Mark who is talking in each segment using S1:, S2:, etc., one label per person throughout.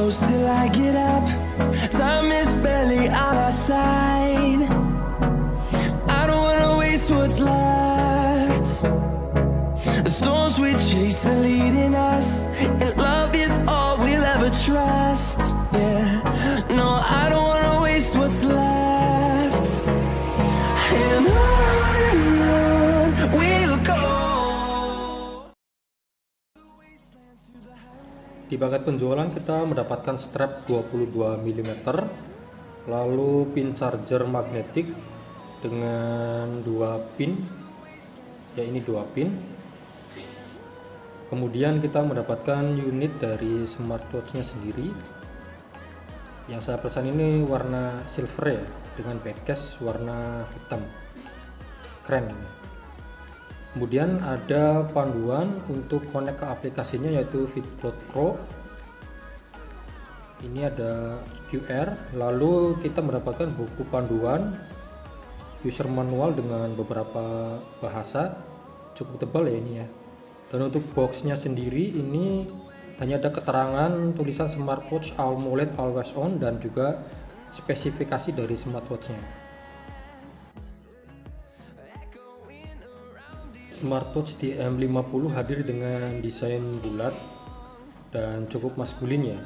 S1: close till I get up. Time is barely on our side. I don't wanna waste what's left. The storms we chase are leading us, and love is all we'll ever trust. Yeah, no, I don't wanna waste what's left. And on we'll go.
S2: Di paket penjualan kita mendapatkan strap 22 mm, lalu pin charger magnetik dengan 2 pin, ya ini 2 pin. Kemudian kita mendapatkan unit dari smartwatchnya sendiri. Yang saya pesan ini warna silver ya, dengan backcase warna hitam, keren. Kemudian ada panduan untuk connect ke aplikasinya yaitu FitCloud Pro. Ini ada QR, lalu kita mendapatkan buku panduan user manual dengan beberapa bahasa, cukup tebal ya ini ya. Dan untuk boxnya sendiri ini hanya ada keterangan tulisan smartwatch AMOLED always on dan juga spesifikasi dari smartwatchnya. Smartwatch DM50 hadir dengan desain bulat dan cukup maskulin ya.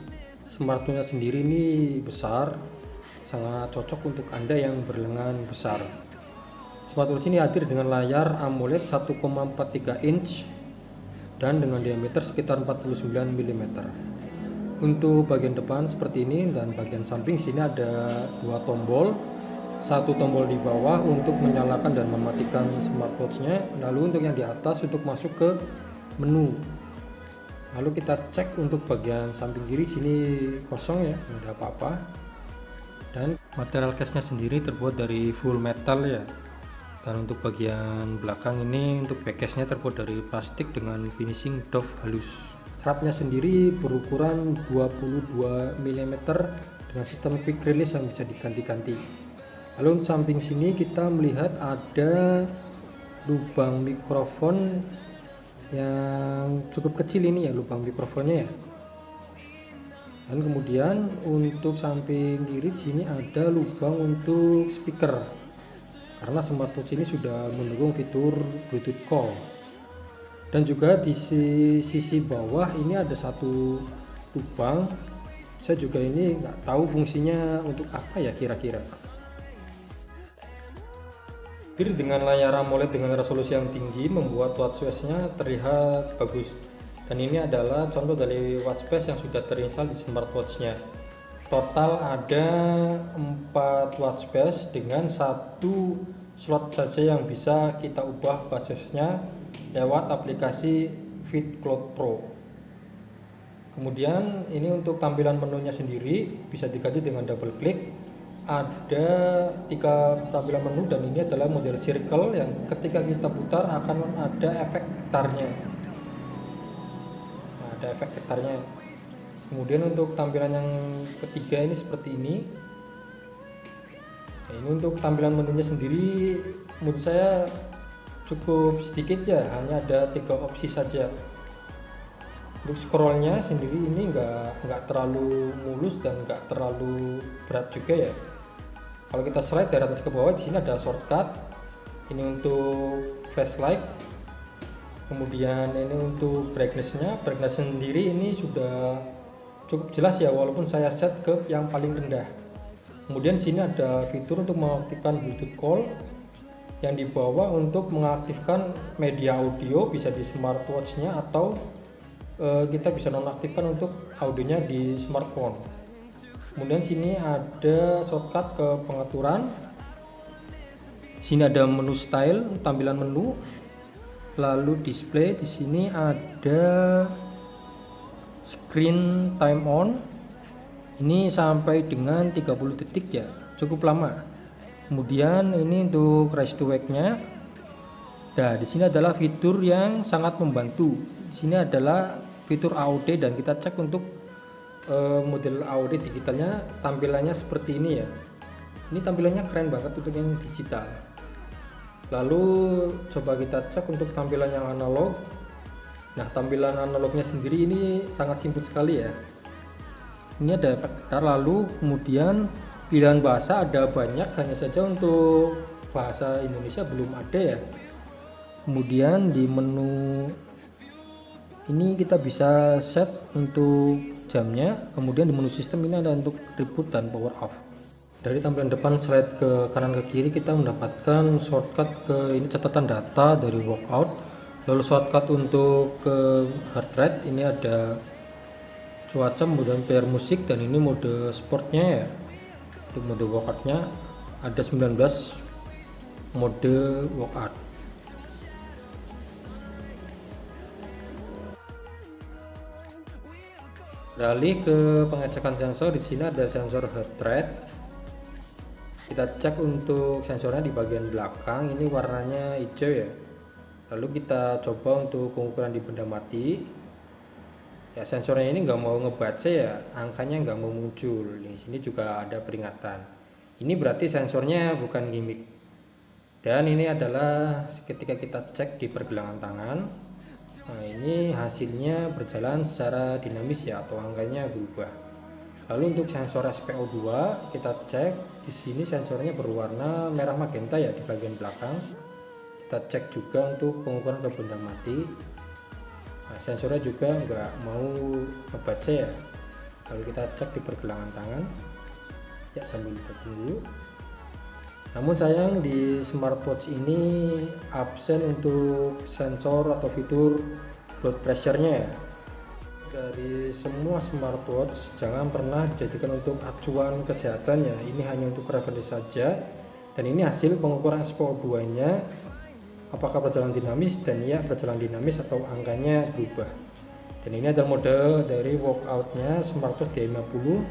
S2: Smartwatchnya sendiri ini besar, sangat cocok untuk Anda yang berlengan besar. Smartwatch ini hadir dengan layar AMOLED 1,43 inch dan dengan diameter sekitar 49 mm. Untuk bagian depan seperti ini dan bagian samping sini ada 2 tombol. Satu tombol di bawah untuk menyalakan dan mematikan smartwatchnya, lalu untuk yang di atas untuk masuk ke menu. Lalu kita cek untuk bagian samping kiri sini kosong ya, tidak ada apa-apa. Dan material case-nya sendiri terbuat dari full metal ya. Dan untuk bagian belakang ini untuk backcase-nya terbuat dari plastik dengan finishing doff halus. Strapnya sendiri berukuran 22 mm dengan sistem quick release yang bisa diganti-ganti. Lalu samping sini kita melihat ada lubang mikrofon yang cukup kecil ini ya, lubang mikrofonnya ya. Dan kemudian untuk samping kiri sini ada lubang untuk speaker, karena smartwatch ini sudah mendukung fitur Bluetooth call. Dan juga di sisi bawah ini ada satu lubang. Saya juga ini nggak tahu fungsinya untuk apa ya kira-kira. Dengan layar AMOLED dengan resolusi yang tinggi membuat watchface-nya terlihat bagus. Dan ini adalah contoh dari watchface yang sudah terinstall di smartwatch-nya. Total ada 4 watchface dengan 1 slot saja yang bisa kita ubah watchface-nya lewat aplikasi FitCloud Pro. Kemudian ini untuk tampilan menunya sendiri bisa diganti dengan double klik. Ada 3 tampilan menu dan ini adalah model circle yang ketika kita putar akan ada efek getarnya. Nah, ada efek getarnya. Kemudian untuk tampilan yang ketiga ini seperti ini. Nah, ini untuk tampilan menunya sendiri menurut saya cukup sedikit ya, hanya ada 3 opsi saja. Untuk scrollnya sendiri ini nggak terlalu mulus dan nggak terlalu berat juga ya. Kalau kita slide dari atas ke bawah, di sini ada shortcut. Ini untuk flashlight. Kemudian ini untuk brightness-nya. Brightness sendiri ini sudah cukup jelas ya, walaupun saya set ke yang paling rendah. Kemudian sini ada fitur untuk mengaktifkan Bluetooth call. Yang di bawah untuk mengaktifkan media audio bisa di smartwatch-nya atau kita bisa nonaktifkan untuk audionya di smartphone. Kemudian sini ada shortcut ke pengaturan. Sini ada menu style, tampilan menu. Lalu display, di sini ada screen time on. Ini sampai dengan 30 detik ya, cukup lama. Kemudian ini untuk raise to wake-nya. Nah, di sini adalah fitur yang sangat membantu. Di sini adalah fitur AOD dan kita cek untuk model AOD digitalnya, tampilannya seperti ini ya. Ini tampilannya keren banget untuk yang digital. Lalu coba kita cek untuk tampilan yang analog. Nah, tampilan analognya sendiri ini sangat simpel sekali ya. Ini ada efek getar, lalu kemudian pilihan bahasa ada banyak, hanya saja untuk bahasa Indonesia belum ada ya. Kemudian di menu ini kita bisa set untuk jamnya, kemudian di menu sistem ini ada untuk reboot dan power off. Dari tampilan depan slide ke kanan ke kiri kita mendapatkan shortcut ke ini catatan data dari workout, lalu shortcut untuk ke heart rate, ini ada cuaca, kemudian player musik, dan ini mode sportnya ya. Untuk mode workoutnya ada 19 mode workout. Beralih ke pengecekan sensor, di sini ada sensor heart rate. Kita cek untuk sensornya di bagian belakang, ini warnanya hijau ya. Lalu kita coba untuk pengukuran di benda mati. Ya, sensornya ini nggak mau ngebaca ya, angkanya nggak mau muncul. Di sini juga ada peringatan. Ini berarti sensornya bukan gimmick. Dan ini adalah ketika kita cek di pergelangan tangan. Nah, ini hasilnya berjalan secara dinamis ya, atau angkanya berubah. Lalu untuk sensor SPO2 kita cek, di sini sensornya berwarna merah magenta ya di bagian belakang. Kita cek juga untuk pengukuran ke benda mati. Nah, sensornya juga nggak mau ngebaca ya. Lalu kita cek di pergelangan tangan ya sambil kita tunggu. Namun sayang di smartwatch ini absen untuk sensor atau fitur blood pressure-nya ya. Dari semua smartwatch jangan pernah dijadikan untuk acuan kesehatan ya, ini hanya untuk referensi saja. Dan ini hasil pengukuran SPO2 nya apakah berjalan dinamis, dan ya berjalan dinamis atau angkanya berubah. Dan ini adalah mode dari workoutnya smartwatch D50.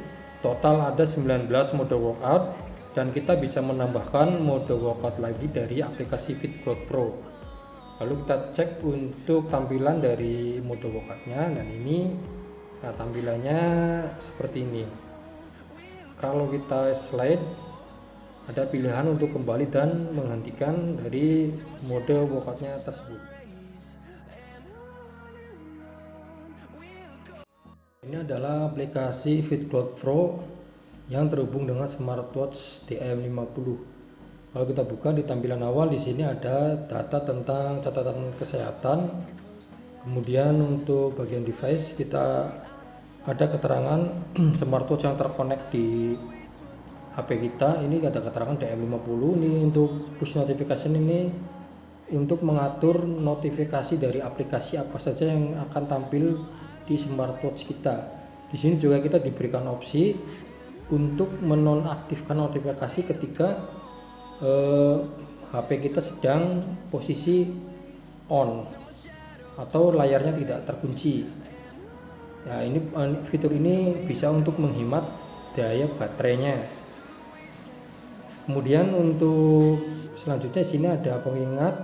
S2: Total ada 19 mode workout, dan kita bisa menambahkan mode workout lagi dari aplikasi FitBlood Pro. Lalu kita cek untuk tampilan dari mode workoutnya, dan ini tampilannya seperti ini. Kalau kita slide, ada pilihan untuk kembali dan menghentikan dari mode workoutnya tersebut. Ini adalah aplikasi FitBlood Pro yang terhubung dengan smartwatch DM50. Kalau kita buka di tampilan awal, di sini ada data tentang catatan kesehatan. Kemudian untuk bagian device kita ada keterangan smartwatch yang terkonek di HP kita. Ini ada keterangan DM50. Ini untuk push notification, ini untuk mengatur notifikasi dari aplikasi apa saja yang akan tampil di smartwatch kita. Di sini juga kita diberikan opsi untuk menonaktifkan notifikasi ketika HP kita sedang posisi on atau layarnya tidak terkunci. Nah, ini fitur ini bisa untuk menghemat daya baterainya. Kemudian untuk selanjutnya sini ada pengingat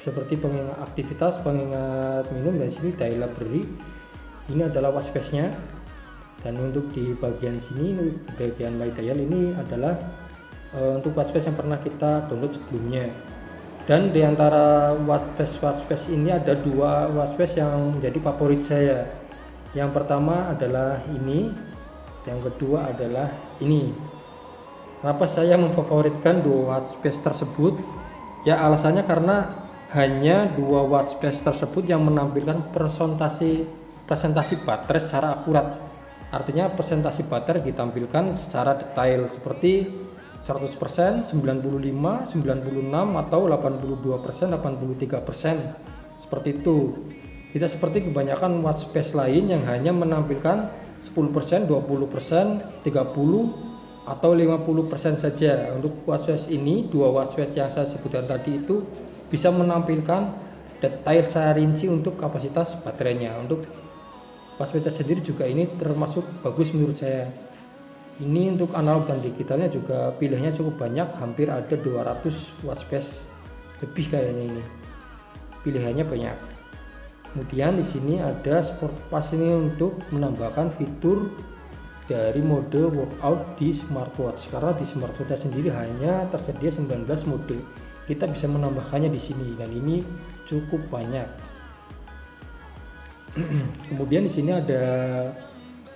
S2: seperti pengingat aktivitas, pengingat minum, dan sini dial library. Ini adalah watch face-nya. Dan untuk di bagian sini, di bagian my dial, ini adalah untuk watchface yang pernah kita download sebelumnya. Dan di antara watchface ini ada dua watchface yang menjadi favorit saya. Yang pertama adalah ini, yang kedua adalah ini. Kenapa saya memfavoritkan dua watchface tersebut? Ya alasannya karena hanya dua watchface tersebut yang menampilkan presentasi baterai secara akurat. Artinya presentasi baterai ditampilkan secara detail seperti 100%, 95%, 96%, atau 82%, 83%. Seperti itu. Tidak seperti kebanyakan watchface lain yang hanya menampilkan 10%, 20%, 30%, atau 50% saja. Untuk watchface ini, dua watchface yang saya sebutkan tadi itu bisa menampilkan detail secara rinci untuk kapasitas baterainya. Untuk watchface sendiri juga ini termasuk bagus menurut saya. Ini untuk analog dan digitalnya juga pilihannya cukup banyak, hampir ada 200 watchface lebih kayaknya ini. Pilihannya banyak. Kemudian di sini ada sport pass ini untuk menambahkan fitur dari mode workout di smartwatch. Karena di smartwatch sendiri hanya tersedia 19 mode. Kita bisa menambahkannya di sini, dan ini cukup banyak. Kemudian di sini ada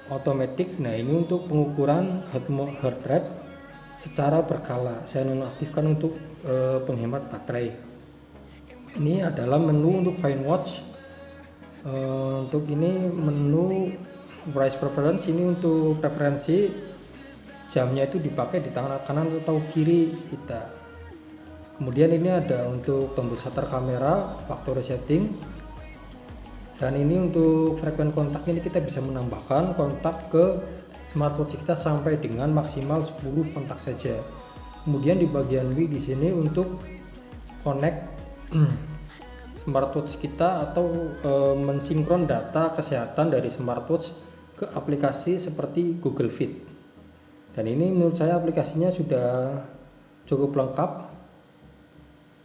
S2: automatic. Nah, ini untuk pengukuran heart rate secara berkala. Saya nonaktifkan untuk penghemat baterai. Ini adalah menu untuk Fine Watch. Untuk ini menu price preference, ini untuk preferensi jamnya itu dipakai di tangan kanan atau kiri kita. Kemudian ini ada untuk tombol shutter kamera, factory setting, dan ini untuk frekuensi kontak. Ini kita bisa menambahkan kontak ke smartwatch kita sampai dengan maksimal 10 kontak saja. Kemudian di bagian W di sini untuk connect smartwatch kita atau mensinkron data kesehatan dari smartwatch ke aplikasi seperti Google Fit. Dan ini menurut saya aplikasinya sudah cukup lengkap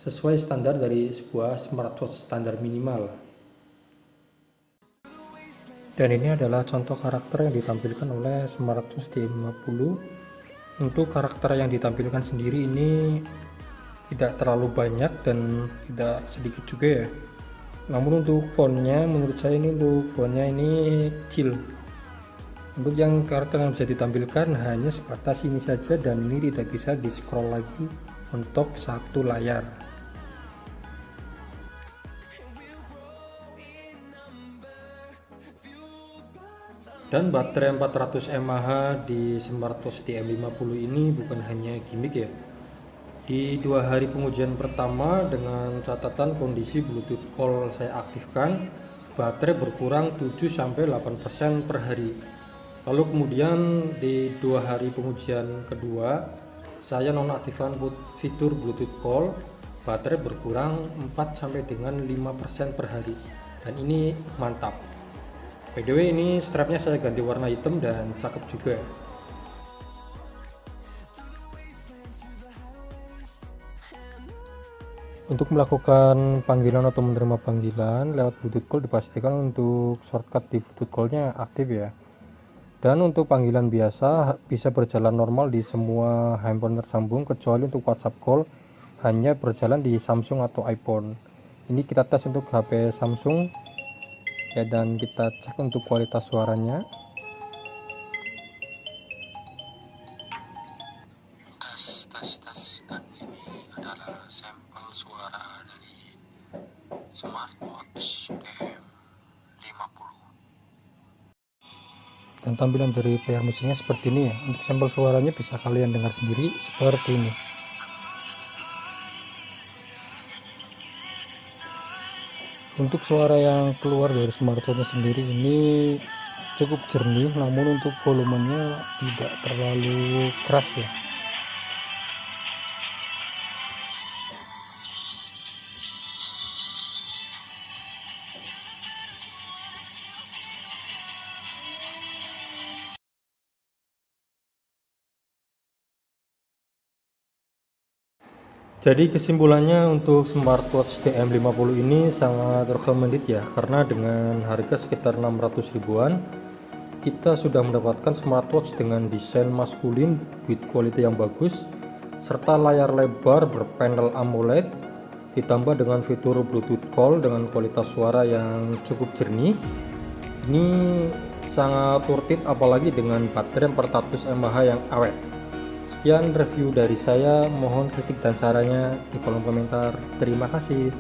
S2: sesuai standar dari sebuah smartwatch standar minimal. Dan ini adalah contoh karakter yang ditampilkan oleh smartwatch DM50. Untuk karakter yang ditampilkan sendiri ini tidak terlalu banyak dan tidak sedikit juga ya. Namun untuk fontnya, menurut saya ini untuk fontnya ini kecil. Untuk yang karakter yang bisa ditampilkan hanya sebatas ini saja, dan ini tidak bisa di scroll lagi untuk satu layar. Dan baterai 400 mAh di smartwatch DM50 ini bukan hanya gimmick ya. Di 2 hari pengujian pertama dengan catatan kondisi Bluetooth call saya aktifkan, baterai berkurang 7-8% per hari. Lalu kemudian di 2 hari pengujian kedua, saya nonaktifkan fitur Bluetooth call, baterai berkurang 4 dengan 5% per hari. Dan ini mantap. By the way, ini strapnya saya ganti warna hitam dan cakep juga. Untuk melakukan panggilan atau menerima panggilan lewat Bluetooth call, dipastikan untuk shortcut di Bluetooth call-nya aktif ya. Dan untuk panggilan biasa bisa berjalan normal di semua handphone tersambung, kecuali untuk WhatsApp call hanya berjalan di Samsung atau iPhone. Ini kita tes untuk HP Samsung ya, dan kita cek untuk kualitas suaranya.
S3: Tes, dan ini adalah sampel suara dari smartwatch DM50.
S2: Dan tampilan dari player musiknya seperti ini ya. Untuk sampel suaranya bisa kalian dengar sendiri seperti ini. Untuk suara yang keluar dari smartphone sendiri ini cukup jernih, namun untuk volumenya tidak terlalu keras ya. Jadi kesimpulannya untuk smartwatch DM50 ini sangat recommended ya, karena dengan harga sekitar 600 ribuan kita sudah mendapatkan smartwatch dengan desain maskulin, build quality yang bagus, serta layar lebar berpanel AMOLED, ditambah dengan fitur Bluetooth call dengan kualitas suara yang cukup jernih. Ini sangat worth it, apalagi dengan baterai 400 mAh yang awet. Sekian review dari saya, mohon kritik dan sarannya di kolom komentar. Terima kasih.